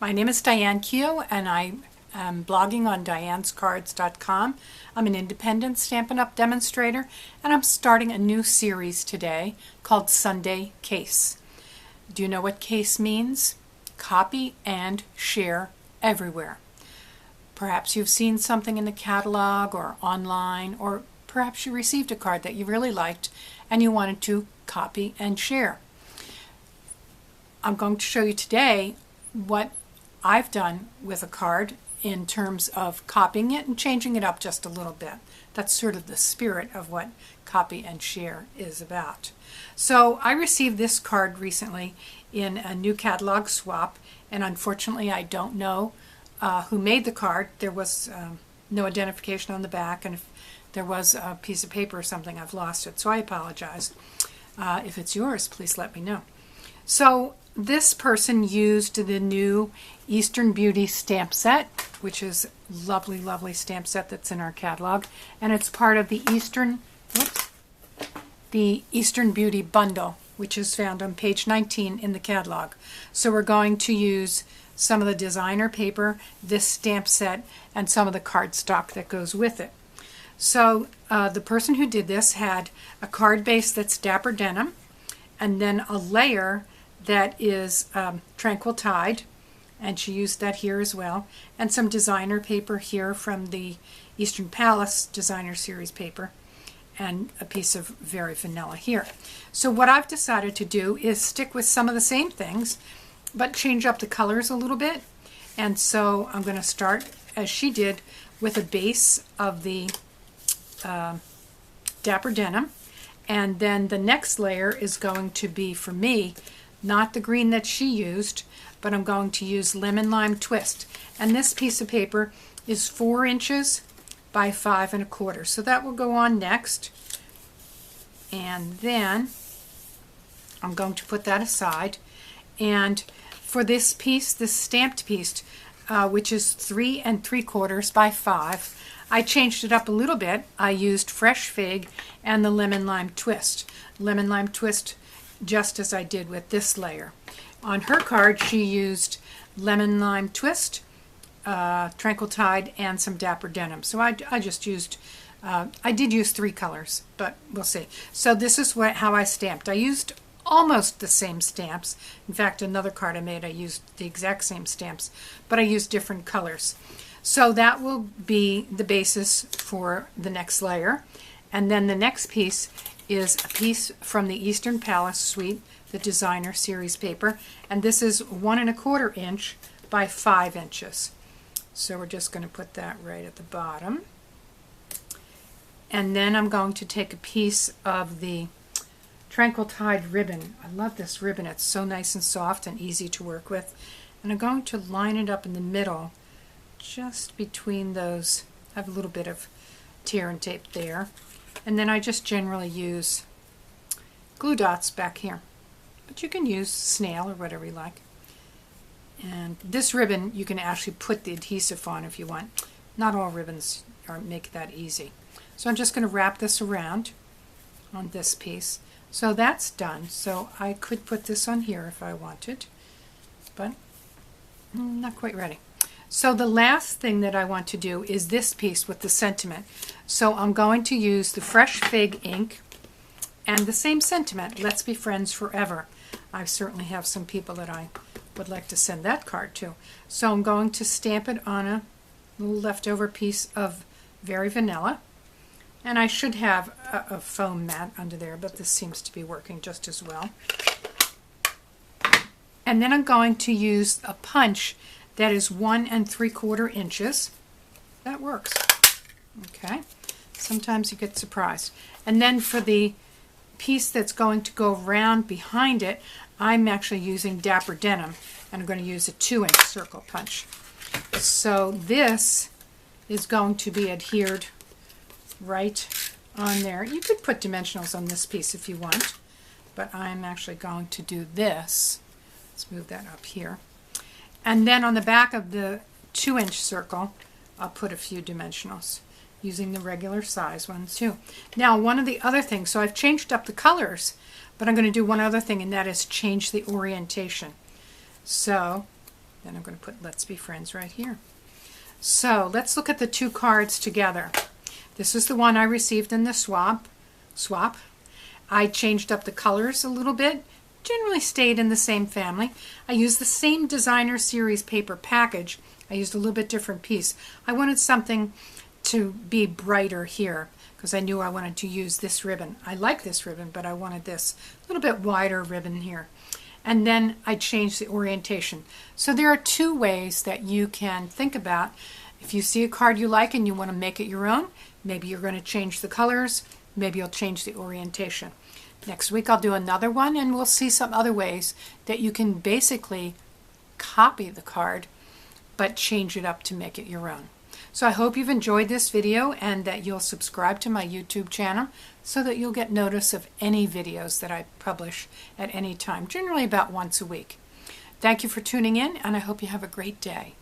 My name is Diane Keogh and I am blogging on dianescards.com. I'm an independent Stampin' Up! Demonstrator and I'm starting a new series today called Sunday Case. Do you know what case means? Copy and share everywhere. Perhaps you've seen something in the catalog or online, or perhaps you received a card that you really liked and you wanted to copy and share. I'm going to show you today what I've done with a card in terms of copying it and changing it up just a little bit. That's sort of the spirit of what copy and share is about. So I received this card recently in a new catalog swap, and unfortunately I don't know who made the card. There was no identification on the back, and if there was a piece of paper or something, I've lost it, so I apologize. If it's yours, please let me know. So this person used the new Eastern Beauty stamp set, which is a lovely, lovely stamp set that's in our catalog, and it's part of the Eastern Beauty bundle, which is found on page 19 in the catalog. So we're going to use some of the designer paper, this stamp set, and some of the cardstock that goes with it. So the person who did this had a card base that's Dapper Denim, and then a layer that is Tranquil Tide, and she used that here as well, and some designer paper here from the Eastern Palace Designer Series paper, and a piece of Very Vanilla here. So what I've decided to do is stick with some of the same things, but change up the colors a little bit. And so I'm going to start, as she did, with a base of the Dapper Denim, and then the next layer is going to be, for me, not the green that she used, but I'm going to use Lemon Lime Twist. And this piece of paper is 4 inches by 5 1/4. So that will go on next. And then I'm going to put that aside. And for this piece, this stamped piece, which is 3 3/4 by 5, I changed it up a little bit. I used Fresh Fig and the Lemon Lime Twist. Lemon Lime Twist, just as I did with this layer. On her card, she used Lemon Lime Twist, Tranquil Tide, and some Dapper Denim. So I just used, I did use 3 colors, but we'll see. So this is how I stamped. I used almost the same stamps. In fact, another card I made, I used the exact same stamps, but I used different colors. So that will be the basis for the next layer. And then the next piece is a piece from the Eastern Palace Suite, the Designer Series paper, and this is 1 1/4 inch by 5 inches. So we're just going to put that right at the bottom. And then I'm going to take a piece of the Tranquil Tide ribbon. I love this ribbon. It's so nice and soft and easy to work with. And I'm going to line it up in the middle, just between those. I have a little bit of tear and tape there. And then I just generally use glue dots back here. But you can use snail or whatever you like. And this ribbon, you can actually put the adhesive on if you want. Not all ribbons make that easy. So I'm just going to wrap this around on this piece. So that's done. So I could put this on here if I wanted, but I'm not quite ready. So the last thing that I want to do is this piece with the sentiment. So I'm going to use the Fresh Fig ink and the same sentiment, Let's Be Friends Forever. I certainly have some people that I would like to send that card to. So I'm going to stamp it on a little leftover piece of Very Vanilla. And I should have a foam mat under there, but this seems to be working just as well. And then I'm going to use a punch that is 1 3/4 inches. That works. Okay. Sometimes you get surprised. And then for the piece that's going to go around behind it, I'm actually using Dapper Denim, and I'm going to use a 2-inch circle punch. So this is going to be adhered right on there. You could put dimensionals on this piece if you want, but I'm actually going to do this. Let's move that up here. And then on the back of the 2-inch circle, I'll put a few dimensionals using the regular size ones too. Now, one of the other things, so I've changed up the colors, but I'm going to do one other thing, and that is change the orientation. So Then I'm going to put Let's Be Friends right here. So let's look at the two cards together. This is the one I received in the swap. I changed up the colors a little bit, generally stayed in the same family. I used the same designer series paper package. I used a little bit different piece. I wanted something to be brighter here because I knew I wanted to use this ribbon. I like this ribbon, but I wanted this little bit wider ribbon here. And then I changed the orientation. So there are two ways that you can think about. If you see a card you like and you want to make it your own, maybe you're going to change the colors, maybe you'll change the orientation. Next week I'll do another one and we'll see some other ways that you can basically copy the card but change it up to make it your own. So I hope you've enjoyed this video and that you'll subscribe to my YouTube channel so that you'll get notice of any videos that I publish at any time, generally about once a week. Thank you for tuning in, and I hope you have a great day.